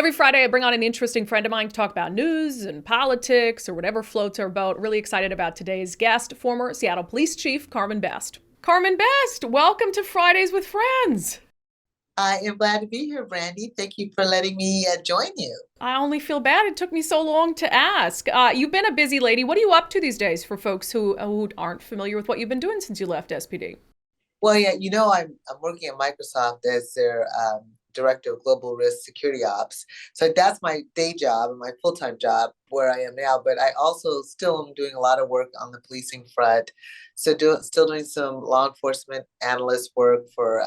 Every Friday, I bring on an interesting friend of mine to talk about news and politics or whatever floats our boat. Really excited about today's guest, former Seattle Police Chief Carmen Best. Carmen Best, welcome to Fridays with Friends. I am glad to be here, Brandi. Thank you for letting me join you. I only feel bad it took me so long to ask. You've been a busy lady. What are you up to these days for folks who aren't familiar with what you've been doing since you left SPD? Well, yeah, I'm working at Microsoft as their director of global risk security ops. So that's my day job and my full time job where I am now. But I also still am doing a lot of work on the policing front. Still doing some law enforcement analyst work for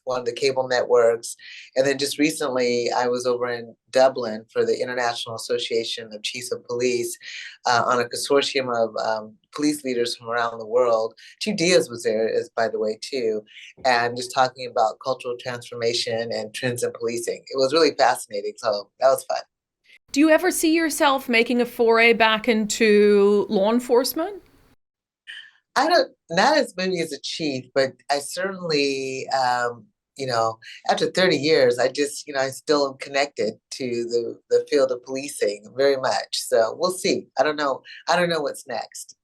one of the cable networks. And then just recently, I was over in Dublin for the International Association of Chiefs of Police on a consortium of police leaders from around the world. Chief Diaz was there, as by the way, too, and just talking about cultural transformation and trends in policing. It was really fascinating. So that was fun. Do you ever see yourself making a foray back into law enforcement? I don't, not as maybe as a chief, but I certainly, you know, after 30 years, I still am connected to the field of policing very much. So we'll see. I don't know. I don't know what's next.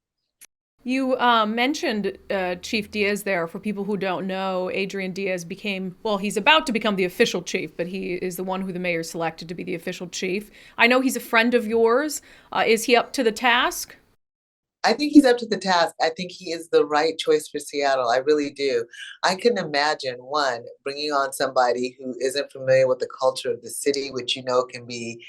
You mentioned Chief Diaz there. For people who don't know, Adrian Diaz became, well, he's about to become the official chief, but he is the one who the mayor selected to be the official chief. I know he's a friend of yours. Is he up to the task? I think he's up to the task. I think he is the right choice for Seattle. I really do. I couldn't imagine one bringing on somebody who isn't familiar with the culture of the city, which can be,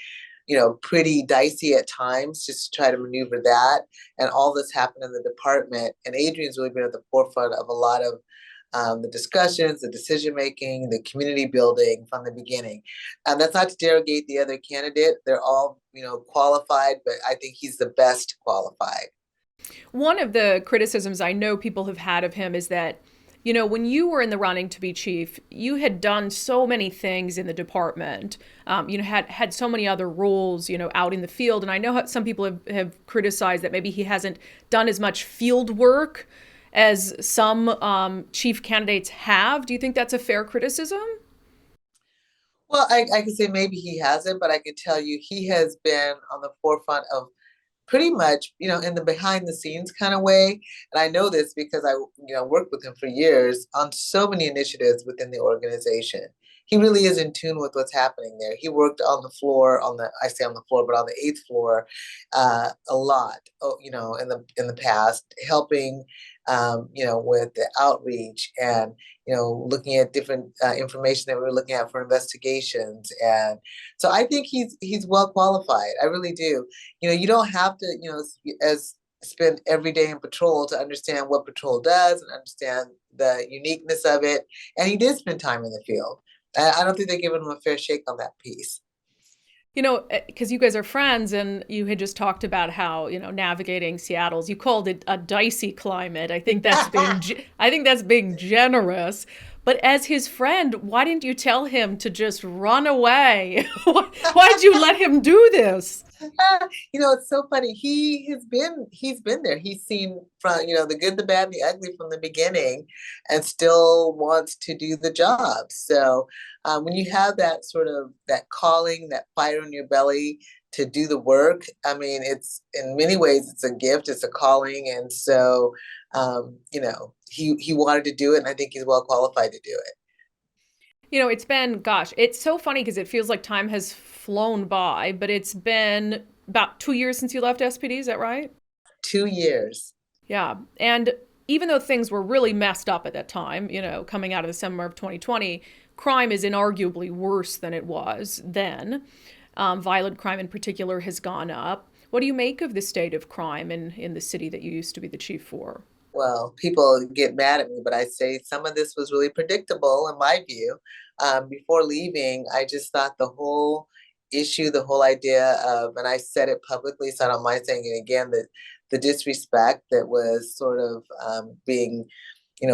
pretty dicey at times, just to try to maneuver that. And all this happened in the department. And Adrian's really been at the forefront of a lot of the discussions, the decision making, the community building from the beginning. And that's not to derogate the other candidate. They're all, qualified, but I think he's the best qualified. One of the criticisms I know people have had of him is that, when you were in the running to be chief, you had done so many things in the department. Had so many other roles, out in the field. And I know some people have criticized that maybe he hasn't done as much field work as some chief candidates have. Do you think that's a fair criticism? Well, I can say maybe he hasn't, but I can tell you he has been on the forefront of pretty much, in the behind the scenes kind of way. And I know this because I, worked with him for years on so many initiatives within the organization. He really is in tune with what's happening there. He worked on the floor, I say on the floor, but on the eighth floor, a lot, in the past, helping, with the outreach and, looking at different information that we were looking at for investigations. And so I think he's well qualified. I really do. You don't have to, as spend every day in patrol to understand what patrol does and understand the uniqueness of it. And he did spend time in the field. I don't think they're giving him a fair shake on that piece. Because you guys are friends and you had just talked about how, navigating Seattle's, you called it a dicey climate. I think that's being generous. But as his friend, why didn't you tell him to just run away? Why'd you let him do this? It's so funny. He's been there. He's seen from, the good, the bad, and the ugly from the beginning and still wants to do the job. So when you have that sort of that calling, that fire in your belly to do the work, I mean, it's in many ways it's a gift, it's a calling. And so he wanted to do it and I think he's well qualified to do it. It's been, gosh, it's so funny because it feels like time has flown by, but it's been about 2 years since you left SPD. Is that right? 2 years. Yeah. And even though things were really messed up at that time, coming out of the summer of 2020, crime is inarguably worse than it was then. Violent crime in particular has gone up. What do you make of the state of crime in the city that you used to be the chief for? Well, people get mad at me, but I say some of this was really predictable in my view. Before leaving, I just thought the whole issue, the whole idea of, and I said it publicly, so I don't mind saying it again, that the disrespect that was sort of being,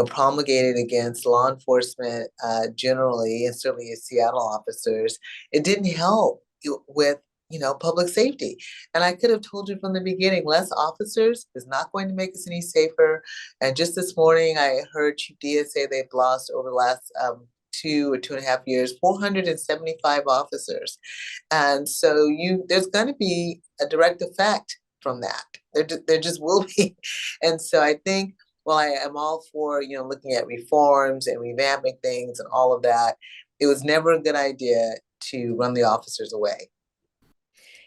promulgated against law enforcement generally, and certainly as Seattle officers, it didn't help with public safety. And I could have told you from the beginning, less officers is not going to make us any safer. And just this morning, I heard Chief Diaz say they've lost over the last 2 or 2.5 years, 475 officers. And so there's going to be a direct effect from that. There just will be. And so I think, well, I am all for, looking at reforms and revamping things and all of that. It was never a good idea to run the officers away.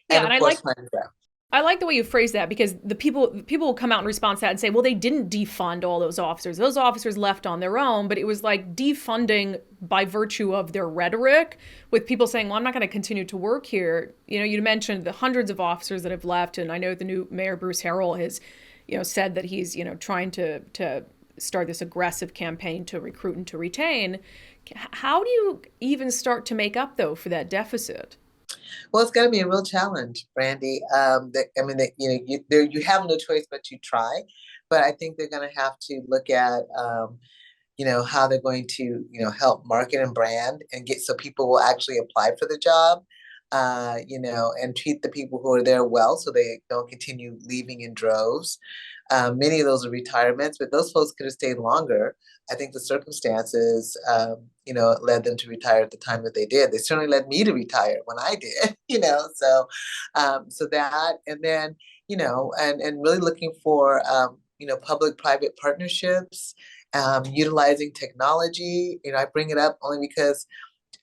Yeah, And and of course, find them. I like the way you phrase that because the people will come out in response to that and say, well, they didn't defund all those officers. Those officers left on their own, but it was like defunding by virtue of their rhetoric, with people saying, well, I'm not going to continue to work here. You mentioned the hundreds of officers that have left, and I know the new mayor, Bruce Harrell, has, said that he's, trying to start this aggressive campaign to recruit and to retain. How do you even start to make up, though, for that deficit? Well, it's going to be a real challenge, Brandi. You have no choice but to try, but I think they're going to have to look at, how they're going to, help market and brand and get so people will actually apply for the job, and treat the people who are there well so they don't continue leaving in droves. Many of those are retirements, but those folks could have stayed longer. I think the circumstances, led them to retire at the time that they did. They certainly led me to retire when I did, so that, and then, and really looking for, public-private partnerships, utilizing technology. I bring it up only because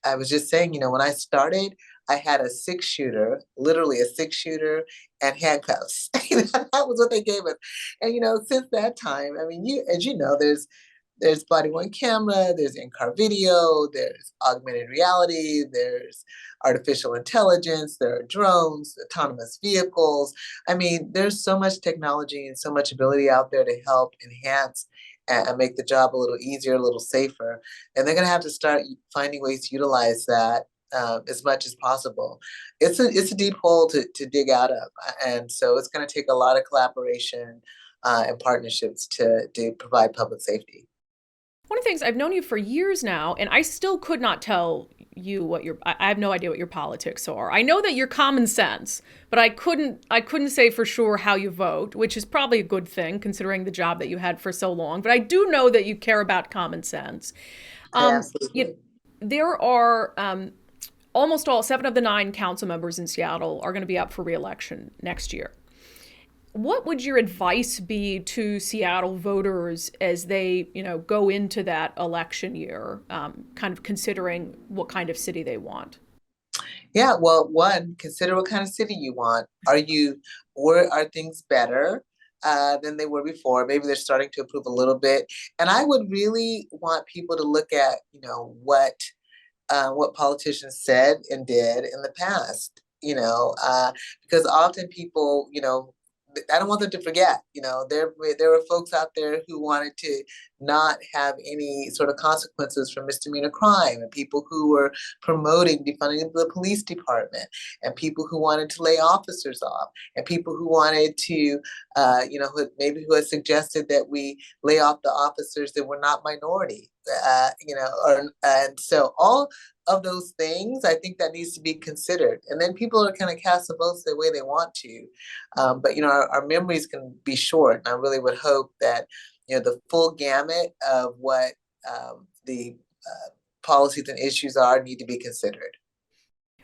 I was just saying, when I started, I had a 6 shooter, literally a 6 shooter, and handcuffs. That was what they gave us. And since that time, I mean, as you know, there's body worn camera, there's in-car video, there's augmented reality, there's artificial intelligence, there are drones, autonomous vehicles. I mean, there's so much technology and so much ability out there to help enhance and make the job a little easier, a little safer. And they're going to have to start finding ways to utilize that as much as possible. It's a deep hole to dig out of. And so it's going to take a lot of collaboration and partnerships to provide public safety. One of the things, I've known you for years now, and I still could not tell you I have no idea what your politics are. I know that you're common sense, but I couldn't say for sure how you vote, which is probably a good thing considering the job that you had for so long. But I do know that you care about common sense. Absolutely. There are almost all 7 of the 9 council members in Seattle are going to be up for re-election next year. What would your advice be to Seattle voters as they, go into that election year, kind of considering what kind of city they want? Yeah, well, one, consider what kind of city you want. Are things better than they were before? Maybe they're starting to improve a little bit. And I would really want people to look at, what politicians said and did in the past, because often people, I don't want them to forget, there were folks out there who wanted to not have any sort of consequences for misdemeanor crime, and people who were promoting defunding the police department, and people who wanted to lay officers off, and people who wanted to, who had suggested that we lay off the officers that were not minority, and so all of those things, I think that needs to be considered. And then people are kind of cast the votes the way they want to. But, our memories can be short. And I really would hope that, the full gamut of what the policies and issues are need to be considered.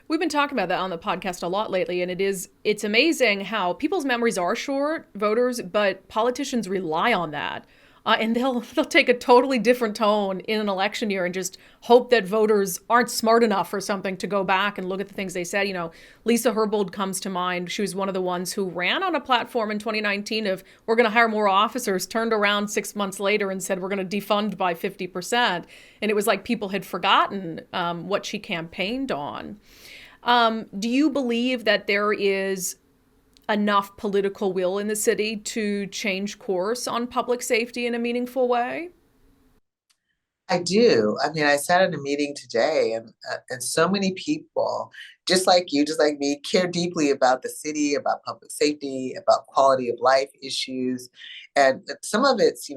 We've been talking about that on the podcast a lot lately, and it's amazing how people's memories are short, voters, but politicians rely on that. And they'll take a totally different tone in an election year and just hope that voters aren't smart enough or something to go back and look at the things they said. Lisa Herbold comes to mind. She was one of the ones who ran on a platform in 2019 of we're going to hire more officers, turned around 6 months later and said we're going to defund by 50%. And it was like people had forgotten what she campaigned on. Do you believe that there is enough political will in the city to change course on public safety in a meaningful way? I do. I mean, I sat in a meeting today, and so many people, just like you, just like me, care deeply about the city, about public safety, about quality of life issues, and some of it's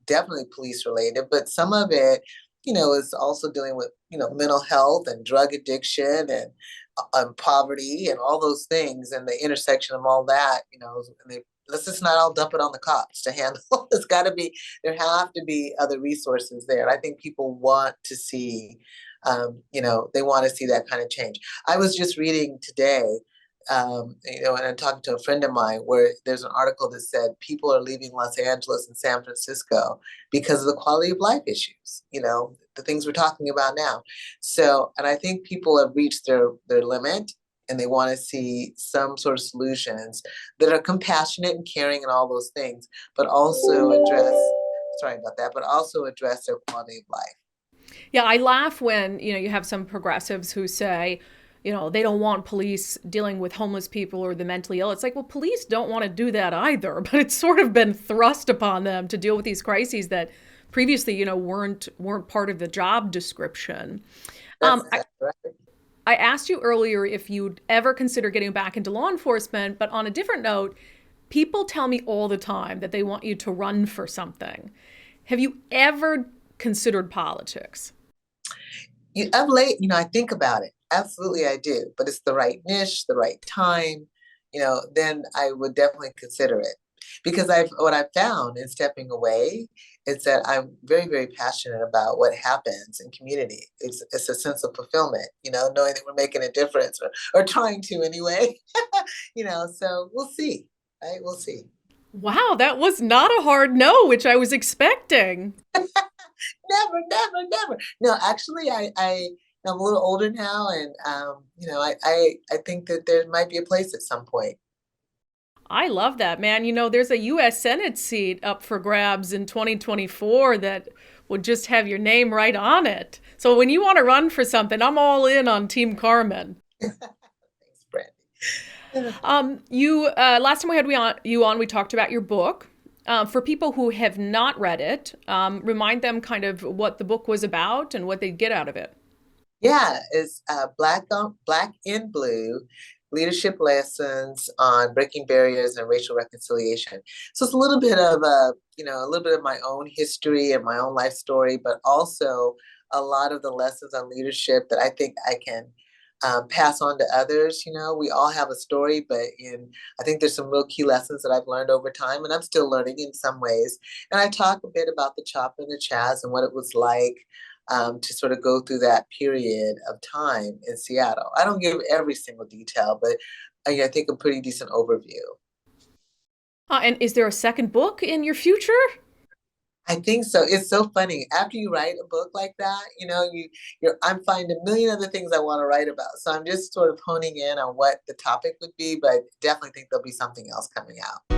definitely police related, but some of it is also dealing with mental health and drug addiction and poverty and all those things, and the intersection of all that, and let's just not all dump it on the cops to handle. It's got to be, there have to be other resources there. I think people want to see, they want to see that kind of change. I was just reading today, and I'm talking to a friend of mine where there's an article that said people are leaving Los Angeles and San Francisco because of the quality of life issues, the things we're talking about now. So, and I think people have reached their limit and they want to see some sort of solutions that are compassionate and caring and all those things, but also address, sorry about that, but also address their quality of life. Yeah, I laugh when, you have some progressives who say, they don't want police dealing with homeless people or the mentally ill. It's like, well, police don't want to do that either, but it's sort of been thrust upon them to deal with these crises that previously, weren't part of the job description. That's exactly right. I asked you earlier if you'd ever consider getting back into law enforcement, but on a different note, people tell me all the time that they want you to run for something. Have you ever considered politics? Of late, I think about it. Absolutely, I do. But it's the right niche, the right time, then I would definitely consider it. Because what I've found in stepping away is that I'm very, very passionate about what happens in community. It's a sense of fulfillment, knowing that we're making a difference or trying to anyway. So we'll see, right? We'll see. Wow, that was not a hard no, which I was expecting. Never, never, never. No, actually, I'm a little older now, and I think that there might be a place at some point. I love that, man. There's a U.S. Senate seat up for grabs in 2024 that would just have your name right on it. So when you want to run for something, I'm all in on Team Carmen. Thanks, Brandi. You last time we had you on, we talked about your book. For people who have not read it, remind them kind of what the book was about and what they'd get out of it. Yeah, it's Black in Blue, leadership lessons on breaking barriers and racial reconciliation. So it's a little bit of a little bit of my own history and my own life story, but also a lot of the lessons on leadership that I think I can pass on to others. We all have a story, but I think there's some real key lessons that I've learned over time, and I'm still learning in some ways. And I talk a bit about the chop and the chaz and what it was like to sort of go through that period of time in Seattle. I don't give every single detail, but I think a pretty decent overview. And is there a second book in your future? I think so. It's so funny. After you write a book like that, I'm finding a million other things I want to write about. So I'm just sort of honing in on what the topic would be, but definitely think there'll be something else coming out.